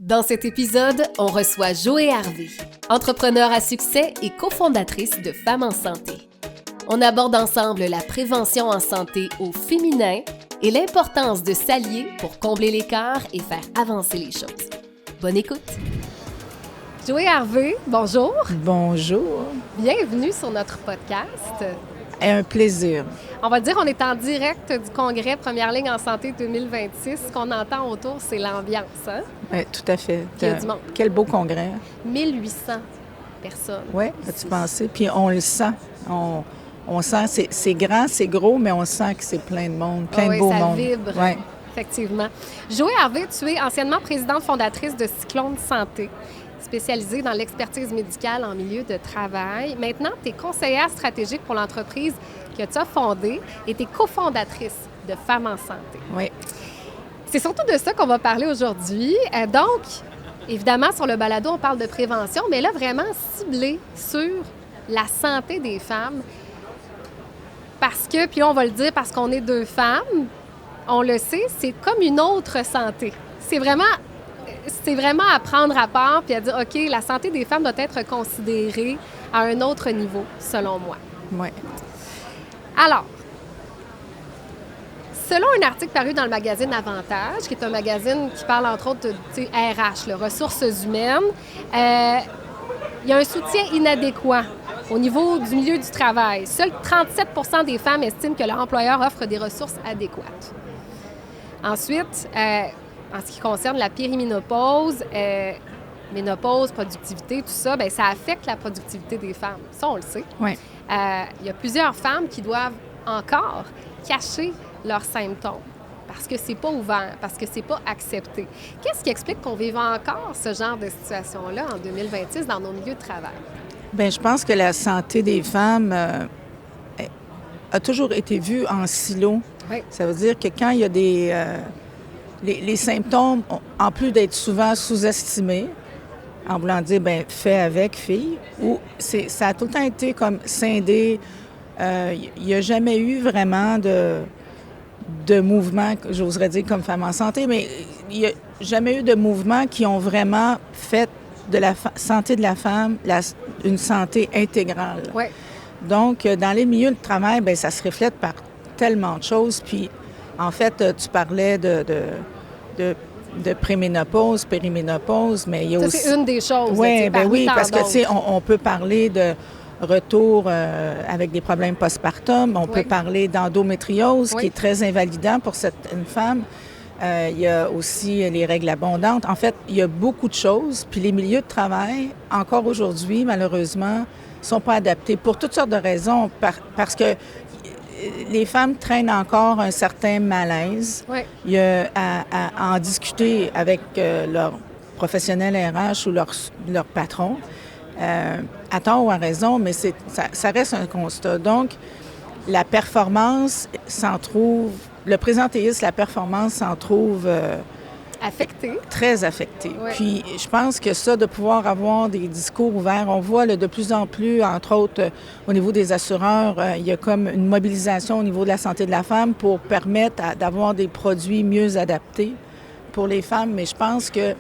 Dans cet épisode, on reçoit Joé Harvey, entrepreneure à succès et cofondatrice de Femmes en santé. On aborde ensemble la prévention en santé au féminin et l'importance de s'allier pour combler l'écart et faire avancer les choses. Bonne écoute! Joé Harvey, bonjour! Bonjour! Bienvenue sur notre podcast. Un plaisir. On va dire on est en direct du congrès Première ligne en santé 2026. Ce qu'on entend autour, c'est l'ambiance. Hein? Oui, tout à fait. Il y a du monde. Quel beau congrès. 1800 personnes. Oui, as-tu pensé? Puis on le sent. On sent, c'est grand, c'est gros, mais on sent que c'est plein de monde, plein de beau monde. Ça vibre. Ouais. Effectivement. Joé Harvey, tu es anciennement présidente fondatrice de Cyclone Santé, spécialisée dans l'expertise médicale en milieu de travail. Maintenant, tu es conseillère stratégique pour l'entreprise que tu as fondée et tu es cofondatrice de Femmes en santé. Oui. C'est surtout de ça qu'on va parler aujourd'hui. Donc, évidemment, sur le balado, on parle de prévention, mais là, vraiment ciblé sur la santé des femmes. Parce que, puis on va le dire, parce qu'on est deux femmes, on le sait, c'est comme une autre santé. C'est vraiment à prendre à part puis à dire, OK, la santé des femmes doit être considérée à un autre niveau, selon moi. Oui. Alors, selon un article paru dans le magazine Avantage, qui est un magazine qui parle entre autres de RH, ressources humaines, il y a un soutien inadéquat au niveau du milieu du travail. Seuls 37 % des femmes estiment que leur employeur offre des ressources adéquates. Ensuite, en ce qui concerne la périménopause, ménopause, productivité, tout ça, bien, ça affecte la productivité des femmes. Ça, on le sait. Oui. Il y a plusieurs femmes qui doivent encore cacher leurs symptômes parce que c'est pas ouvert, parce que c'est pas accepté. Qu'est-ce qui explique qu'on vive encore ce genre de situation-là en 2026 dans nos milieux de travail? Bien, je pense que la santé des femmes a toujours été vue en silo. Oui. Ça veut dire que quand il y a des... les symptômes, en plus d'être souvent sous-estimés, en voulant dire, bien, fais avec, fille, ou ça a tout le temps été comme scindé. Il n'y a jamais eu vraiment de mouvement, j'oserais dire, comme Femmes en santé, mais il n'y a jamais eu de mouvement qui ont vraiment fait de la santé de la femme une santé intégrale. Oui. Donc, dans les milieux de travail, bien, ça se reflète par tellement de choses. Puis, en fait, tu parlais de préménopause, périménopause, mais il y a aussi... c'est une des choses. Oui, bien oui, parce que, tu sais, d'autres. on peut parler de retour avec des problèmes postpartum, on peut parler d'endométriose, qui est très invalidant pour une femme. Il y a aussi les règles abondantes. En fait, il y a beaucoup de choses. Puis les milieux de travail, encore aujourd'hui, malheureusement, ne sont pas adaptés pour toutes sortes de raisons. Parce que les femmes traînent encore un certain malaise. Oui. Il y a à en discuter avec leur professionnel RH ou leur patron, à tort ou à raison, mais ça reste un constat. Donc, la performance s'en trouve... Le présentéisme, la performance s'en trouve... affectée. Très affectée. Oui. Puis je pense que ça, de pouvoir avoir des discours ouverts, on voit là, de plus en plus, entre autres, au niveau des assureurs, il y a comme une mobilisation au niveau de la santé de la femme pour permettre d'avoir des produits mieux adaptés pour les femmes. Mais je pense qu'il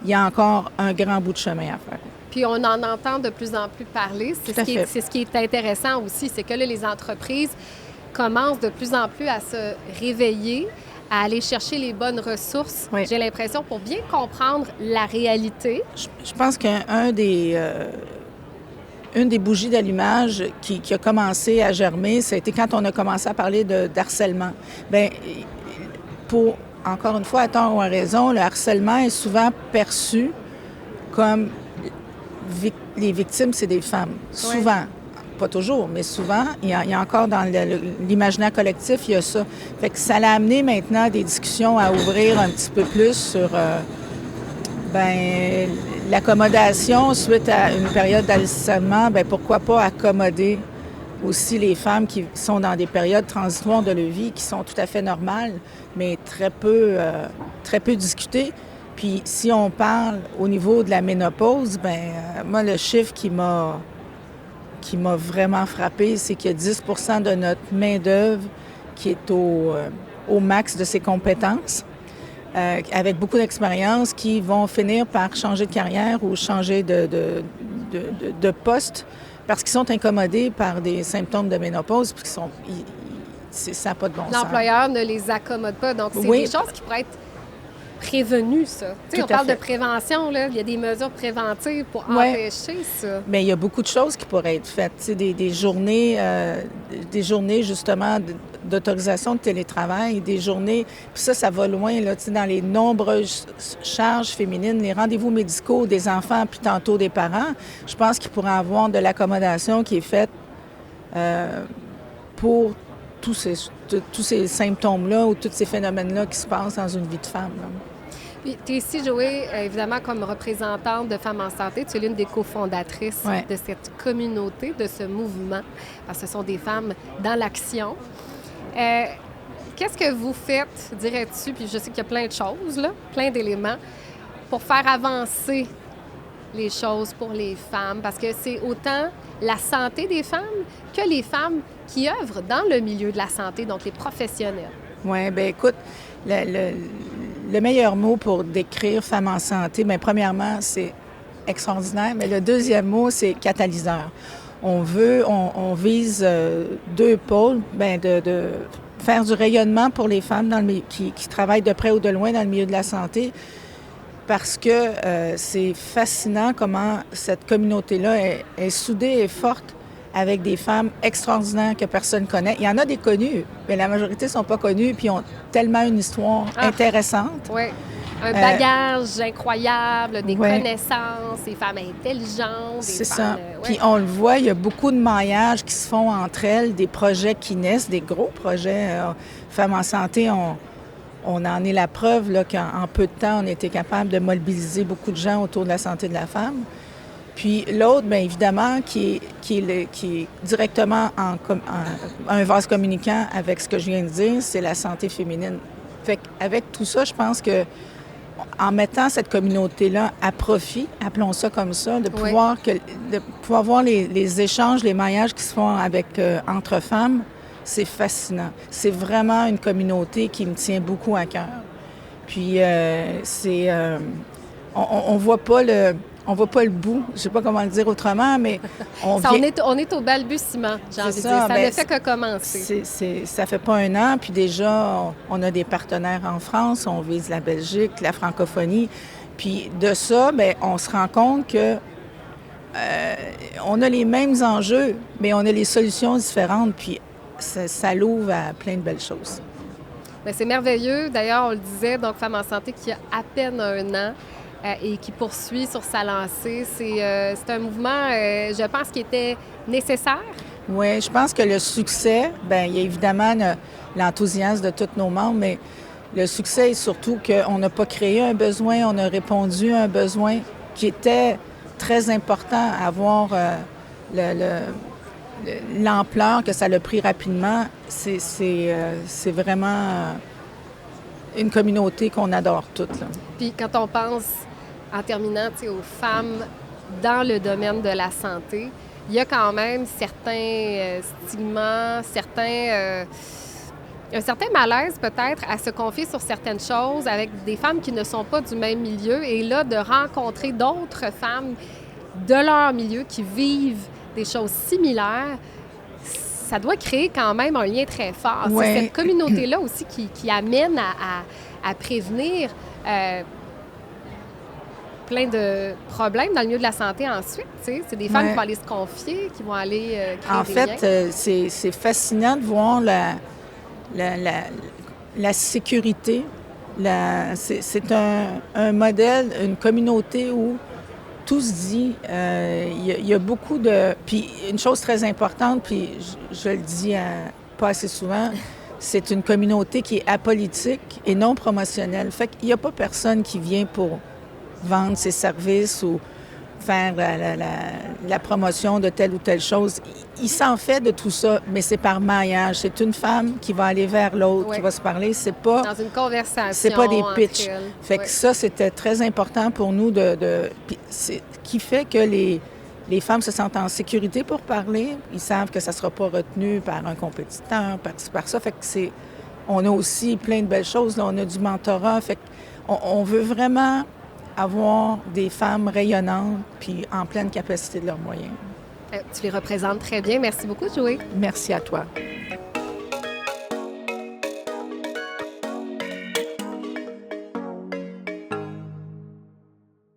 y a encore un grand bout de chemin à faire. Puis on en entend de plus en plus parler. C'est ce qui est intéressant aussi, c'est que là, les entreprises commencent de plus en plus à se réveiller, à aller chercher les bonnes ressources, j'ai l'impression, pour bien comprendre la réalité. Je pense qu'une des bougies d'allumage qui a commencé à germer, ça a été quand on a commencé à parler d'harcèlement. Bien, encore une fois, à tort ou à raison, le harcèlement est souvent perçu comme les victimes, c'est des femmes. Souvent. Pas toujours, mais souvent, il y a encore dans l'imaginaire collectif, il y a ça. Fait que ça l'a amené maintenant des discussions à ouvrir un petit peu plus sur l'accommodation suite à une période d'harcèlement. Bien, pourquoi pas accommoder aussi les femmes qui sont dans des périodes transitoires de leur vie qui sont tout à fait normales, mais très peu discutées. Puis si on parle au niveau de la ménopause, moi, le chiffre qui m'a vraiment frappé, c'est qu'il y a 10 % de notre main-d'œuvre qui est au max de ses compétences. avec beaucoup d'expérience qui vont finir par changer de carrière ou changer de poste parce qu'ils sont incommodés par des symptômes de ménopause puis ça n'a pas de bon sens. L'employeur ne les accommode pas. Donc, c'est Oui. des choses qui pourraient être prévenues, ça. Tu sais, on Tout à parle fait. de prévention, là. Il y a des mesures préventives pour Ouais. empêcher ça. Mais il y a beaucoup de choses qui pourraient être faites. Tu sais, des journées justement d'autorisation de télétravail, des journées. Puis ça va loin, là, tu sais, dans les nombreuses charges féminines, les rendez-vous médicaux des enfants, puis tantôt des parents. Je pense qu'il pourrait y avoir de l'accommodation qui est faite pour tous ces symptômes-là ou tous ces phénomènes-là qui se passent dans une vie de femme, là. Puis, tu es ici, Joé, évidemment, comme représentante de Femmes en santé. Tu es l'une des cofondatrices Ouais. de cette communauté, de ce mouvement, parce que ce sont des femmes dans l'action. Qu'est-ce que vous faites, dirais-tu, puis je sais qu'il y a plein de choses, là, plein d'éléments, pour faire avancer les choses pour les femmes? Parce que c'est autant la santé des femmes que les femmes qui œuvrent dans le milieu de la santé, donc les professionnels. Oui, bien écoute, le meilleur mot pour décrire Femmes en santé, bien premièrement, c'est extraordinaire, mais le deuxième mot, c'est catalyseur. On vise deux pôles, bien de faire du rayonnement pour les femmes qui travaillent de près ou de loin dans le milieu de la santé, parce que c'est fascinant comment cette communauté-là est soudée et forte avec des femmes extraordinaires que personne connaît. Il y en a des connues, mais la majorité ne sont pas connues puis ont tellement une histoire intéressante. Oui. Un bagage incroyable, des ouais. connaissances, des femmes intelligentes. C'est femmes, ça. Puis on le voit, il y a beaucoup de maillages qui se font entre elles, des projets qui naissent, des gros projets. Femmes en santé, on en est la preuve là, qu'en peu de temps, on a été capable de mobiliser beaucoup de gens autour de la santé de la femme. Puis l'autre, bien évidemment, qui est directement un vase communicant avec ce que je viens de dire, c'est la santé féminine. Fait qu'avec tout ça, je pense que en mettant cette communauté-là à profit, appelons ça comme ça, de pouvoir voir les échanges, les maillages qui se font entre femmes, c'est fascinant. C'est vraiment une communauté qui me tient beaucoup à cœur. Puis on voit pas le bout, je sais pas comment le dire autrement, mais on est au balbutiement, j'ai envie de dire. Ça ne fait que commencer. Ça fait pas un an, puis déjà, on a des partenaires en France, on vise la Belgique, la francophonie. Puis de ça, bien, on se rend compte que on a les mêmes enjeux, mais on a les solutions différentes, puis ça l'ouvre à plein de belles choses. Bien, c'est merveilleux. D'ailleurs, on le disait, donc Femmes en santé qui a à peine un an, et qui poursuit sur sa lancée. C'est un mouvement, je pense, qui était nécessaire. Oui, je pense que le succès, bien, il y a évidemment l'enthousiasme de tous nos membres, mais le succès est surtout qu'on n'a pas créé un besoin, on a répondu à un besoin qui était très important à avoir l'ampleur que ça l'a pris rapidement. C'est vraiment une communauté qu'on adore toutes, là. Puis quand on pense, en terminant, aux femmes dans le domaine de la santé, il y a quand même certains stigmas, un certain malaise peut-être à se confier sur certaines choses avec des femmes qui ne sont pas du même milieu. Et là, de rencontrer d'autres femmes de leur milieu qui vivent des choses similaires, ça doit créer quand même un lien très fort. Ouais. C'est cette communauté-là aussi qui amène à prévenir plein de problèmes dans le milieu de la santé ensuite. T'sais. C'est des femmes qui vont aller se confier, qui vont aller créer des liens. C'est fascinant de voir la sécurité. C'est un modèle, une communauté où tout se dit. Il y a beaucoup de... Puis une chose très importante, puis je le dis pas assez souvent, c'est une communauté qui est apolitique et non promotionnelle. Fait qu'il n'y a pas personne qui vient pour vendre ses services ou faire la promotion de telle ou telle chose. Il s'en fait de tout ça, mais c'est par maillage. C'est une femme qui va aller vers l'autre, qui va se parler. C'est pas... Dans une conversation. C'est pas des pitchs. Fait que ça, c'était très important pour nous qui fait que les femmes se sentent en sécurité pour parler. Ils savent que ça ne sera pas retenu par un compétiteur, par ça. Fait que on a aussi plein de belles choses. Là, on a du mentorat. Fait on veut vraiment avoir des femmes rayonnantes puis en pleine capacité de leurs moyens. Tu les représentes très bien. Merci beaucoup, Joey. Merci à toi.